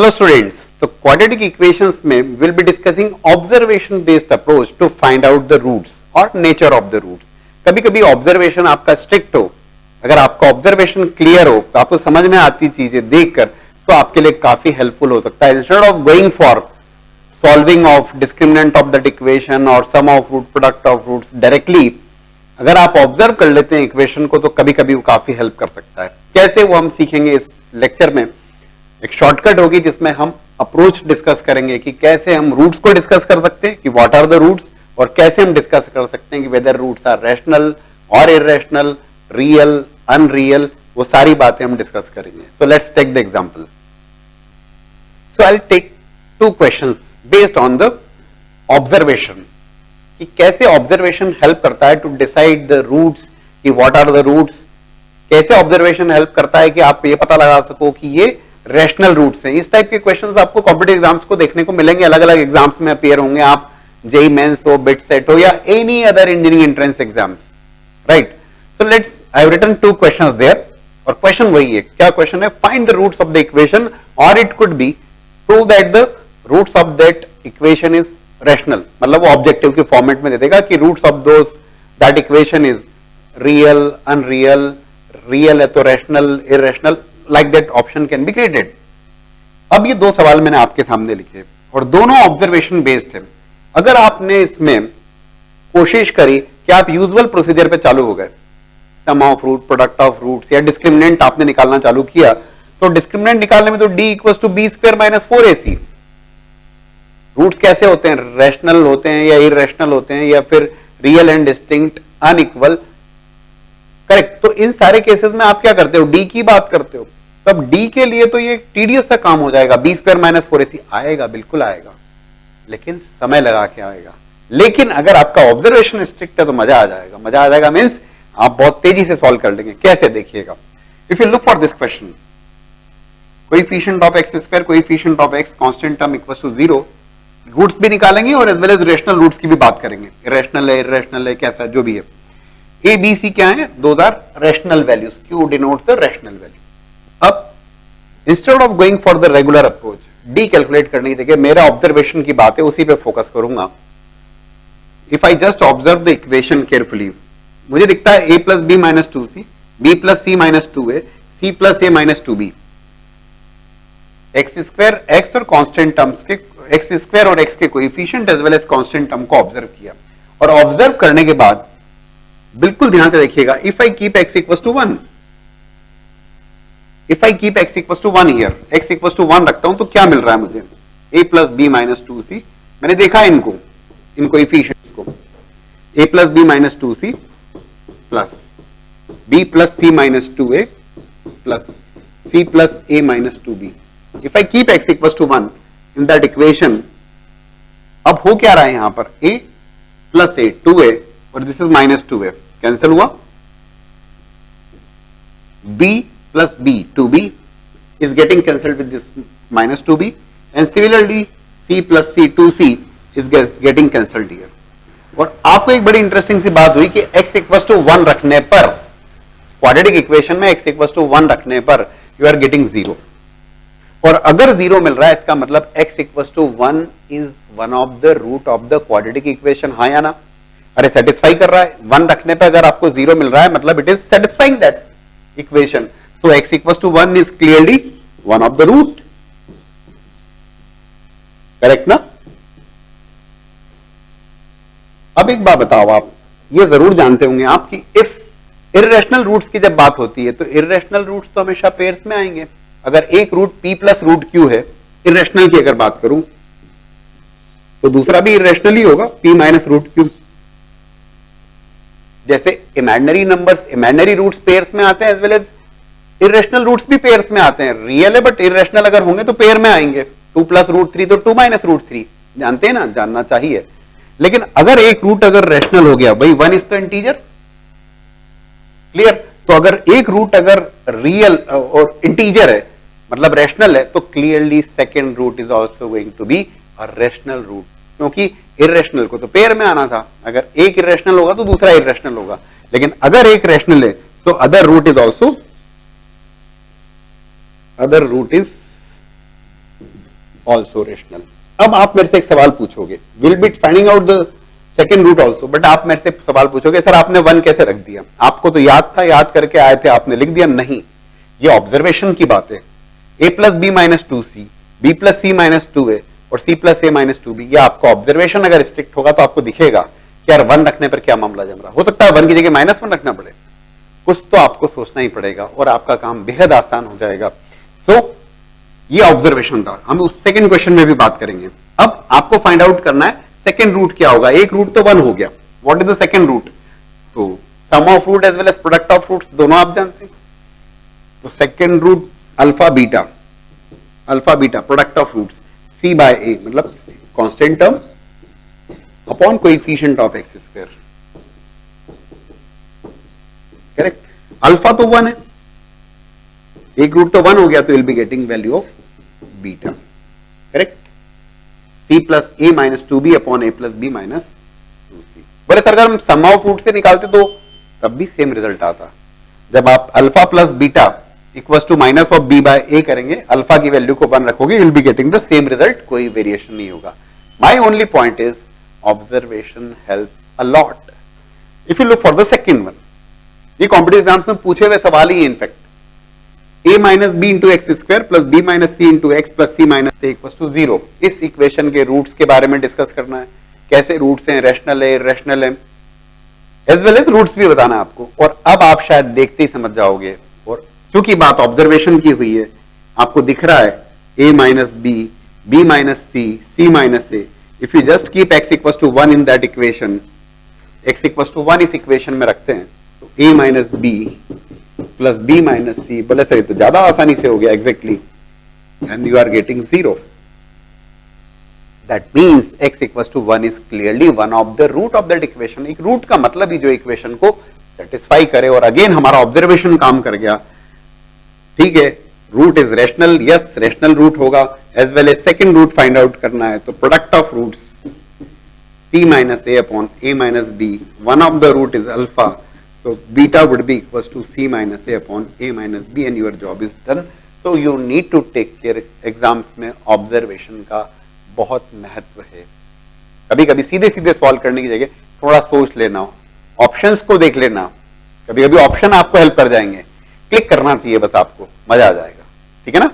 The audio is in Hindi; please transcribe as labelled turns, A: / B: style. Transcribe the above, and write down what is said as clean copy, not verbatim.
A: हेलो स्टूडेंट्स, तो क्वाड्रेटिक इक्वेशंस में will be discussing observation based approach to find out the roots और नेचर ऑफ द रूट्स। कभी कभी ऑब्जर्वेशन आपका स्ट्रिक्ट हो, अगर आपका ऑब्जर्वेशन क्लियर हो तो आपको समझ में आती चीजें देखकर तो आपके लिए काफी हेल्पफुल हो सकता है। Instead of going for solving of discriminant of that equation और sum of root product of roots directly, अगर आप ऑब्जर्व कर लेते हैं इक्वेशन को तो कभी कभी वो काफी हेल्प कर सकता है। कैसे वो हम सीखेंगे इस लेक्चर में। एक शॉर्टकट होगी जिसमें हम अप्रोच डिस्कस करेंगे कि कैसे हम रूट्स को डिस्कस कर सकते हैं कि व्हाट आर द रूट्स, और कैसे हम डिस्कस कर सकते हैं कि वेदर रूट्स आर रैशनल और इररेशनल, रियल, अनरियल, वो सारी बातें हम डिस्कस करेंगे। So let's take the example. So I will take two questions based on the observation कि कैसे ऑब्जर्वेशन हेल्प करता है टू डिसाइड द रूट्स कि व्हाट आर द रूट्स। कैसे ऑब्जर्वेशन हेल्प करता है कि आप ये पता लगा सको कि ये रैशनल रूट्स हैं। इस टाइप के क्वेश्चंस आपको कॉम्पिटिटिव एग्जाम्स को देखने को मिलेंगे, अलग अलग एग्जाम्स में अपीयर होंगे, आप जेई मेंस हो, बिट सेट हो या any other engineering entrance exams, right. So let's I have written two questions there, और क्वेश्चन वही है। क्या क्वेश्चन है? Find the roots of the equation, और it could be prove that the roots of that equation is rational. मतलब वो ऑब्जेक्टिव के फॉर्मेट में दे देगा कि roots of those that equation is real, unreal, real है तो rational, irrational, like that option can be created। अब ये दो सवाल मैंने आपके सामने लिखे और दोनों ऑब्जर्वेशन बेस्ड है। अगर आपने इसमें कोशिश करी कि आप यूजुअल प्रोसीजर पे चालू हो गए, sum of root, product of roots या डिस्क्रिमिनेंट आपने निकालना चालू किया, तो डिस्क्रिमिनेंट निकालने में तो d equals to b square minus 4ac। Roots कैसे होते हैं? रैशनल होते हैं या इररेशनल होते हैं या फिर real and distinct, unequal, correct. तो इन सारे केसेस में आप क्या करते हो? डी की बात करते हो। तब डी के लिए तो ये टीडियस सा काम हो जाएगा, बी स्क्वायर माइनस 4ac आएगा, बिल्कुल आएगा, लेकिन समय लगा के आएगा। लेकिन अगर आपका ऑब्जर्वेशन स्ट्रिक्ट है तो मजा आ जाएगा। मजा आ जाएगा मीन्स आप बहुत तेजी से सॉल्व कर लेंगे। कैसे? देखिएगा। If you look for this question, coefficient of x square, coefficient of x constant term equal to 0, roots भी निकालेंगे और as well as rational roots की भी बात करेंगे। इरेशनल है, इररेशनल है, कैसा जो भी है। ए बी सी क्या है? Those are rational values, Q denotes the rational value. अब instead of going for the regular approach, D calculate करने की जगह मेरा ऑब्जर्वेशन की बात है, उसी पे फोकस करूंगा। If I just observe the equation carefully, मुझे दिखता है a plus B minus 2c, b plus c minus 2a, c plus a minus 2b। X square, x और कांस्टेंट टर्म्स के, एक्स स्क्वायर और एक्स के coefficient as well as constant term को ऑब्जर्व किया, और ऑब्जर्व करने के बाद बिल्कुल ध्यान से देखिएगा, if I keep x equal to 1, if I keep x equal to 1 here, x equal to 1 रखता हूं तो क्या मिल रहा है मुझे? a plus B minus 2c। मैंने देखा इनको, इन कोएफिशिएंट्स को, a plus B minus 2c plus b plus c minus 2a plus c plus a minus 2b। If I keep x equal to 1 in that equation, अब हो क्या रहा है यहां पर? a प्लस a 2a और this is minus 2a, cancel हुआ। b plus b 2b is getting cancelled with this minus 2b, and similarly c plus c 2c is getting cancelled here। और आपको एक बड़ी इंटरेस्टिंग सी बात हुई कि x इक्वल्स टू 1 रखने पर, क्वाड्रेटिक इक्वेशन में x इक्वल्स टू 1 रखने पर यू आर गेटिंग 0, और अगर 0 मिल रहा है इसका मतलब x equals to 1 is one of the root of the quadratic equation. हाँ या ना? अरे सेटिस्फाई कर रहा है। 1 रखने पर अगर आपको 0 मिल रहा है मतलब it is satisfying that equation. So x equals to 1 is clearly one of the root, correct ना? अब एक बात बताओ, आप ये जरूर जानते होंगे आप कि इफ इररेशनल रूट्स की जब बात होती है तो इररेशनल रूट्स तो हमेशा पेयर्स में आएंगे। अगर एक root p plus root q है, इररेशनल की अगर बात करूं तो दूसरा भी इररेशनल ही होगा, p माइनस रूट q। जैसे imaginary numbers, imaginary roots pairs में आते हैं, as well as irrational roots भी पेयर्स में आते हैं। रियल है बट इरेशनल अगर होंगे तो पेयर में आएंगे। 2 प्लस रूट 3 तो 2 माइनस रूट 3, जानते हैं ना, जानना चाहिए। लेकिन अगर एक रूट अगर रैशनल हो गया, भाई 1 इज तो इंटीजर, क्लियर। तो अगर एक रूट अगर रियल और इंटीजर है मतलब रैशनल है, तो clearly second root is also going to be a rational root, क्योंकि इरेशनल को तो पेयर में आना था। अगर एक इरेशनल होगा तो दूसरा इरेशनल होगा, लेकिन अगर एक रैशनल है तो other root is also, other root is also rational. अब आप मेरे से एक सवाल पूछोगे, will be finding out the second root also, but आप मेरे से सवाल पूछोगे सर आपने 1 कैसे रख दिया, आपको तो याद था, याद करके आए थे, आपने लिख दिया। नहीं, ये ऑब्जर्वेशन की बात है। a plus B minus 2c, b plus c minus 2a और c plus a minus 2b, ये आपका ऑब्जर्वेशन अगर स्ट्रिक्ट होगा तो आपको दिखेगा कि यार 1 रखने पर क्या मामला जम रहा। हो सकता है 1 की जगह -1 रखना पड़े, कुछ तो आपको सोचना ही पड़ेगा और आपका काम बेहद आसान हो जाएगा। सो ये ऑब्जर्वेशन था, हम उस सेकंड क्वेश्चन में भी बात करेंगे। अब आपको फाइंड आउट करना है सेकंड रूट क्या होगा। एक रूट तो 1 हो गया, what is the second root? तो sum of root as well as product of roots दोनों आप जानते हैं। तो second root alpha beta product of roots c by a, मतलब constant term upon coefficient of x square, correct. Alpha तो 1 है, एक रूट तो 1 हो गया, तो will be getting value of beta, correct. c plus a minus 2b upon a plus b minus 2c। बोले सर अगर हम सम ऑफ रूट से निकालते तो तब भी सेम रिजल्ट आता। जब आप alpha plus beta equals to minus of b by a करेंगे, अल्फा की वैल्यू को 1 रखोगे, you will be getting the same result, कोई वेरिएशन नहीं होगा। My only point is observation helps a lot. If you look for the second one, ये कॉम्पिटिटिव एग्जाम्स में पूछे हुए सवाल ही है in fact. a minus b into x square plus B minus c into x plus c minus a equals to 0। इस इक्वेशन के रूट्स के बारे में डिस्कस करना है, कैसे रूट्स हैं, रैशनल है, इरैशनल है, एज वेल एज रूट्स भी बताना है आपको। और अब आप शायद देखते ही समझ जाओगे, और क्योंकि बात ऑब्जर्वेशन की हुई है, आपको दिख रहा है a minus B, B minus C, C minus A. If you just keep x equals to 1 in that equation, x equals to 1 इस इक्वेशन में रखते हैं, तो a minus B plus B minus C, बोले सर तो ज्यादा आसानी से हो गया, exactly, and you are getting 0। That means x equals to 1 is clearly one of the root of that equation. एक रूट का मतलब ही जो इक्वेशन को सेटिस्फाई करे, और अगेन हमारा ऑब्जर्वेशन काम कर गया, ठीक है। Root is rational, yes rational root होगा, as well as second root find out करना है, तो product of roots c minus a upon a minus b, one of the root is alpha, so beta would be equals to c minus a upon a minus b and your job is done. So you need to take care, exams में ऑब्जर्वेशन का बहुत महत्व है। कभी कभी सीधे सीधे सॉल्व करने की जगह थोड़ा सोच लेना, ऑप्शंस को देख लेना, कभी कभी ऑप्शन आपको हेल्प कर जाएंगे, क्लिक करना चाहिए बस, आपको मजा आ जाएगा, ठीक है ना।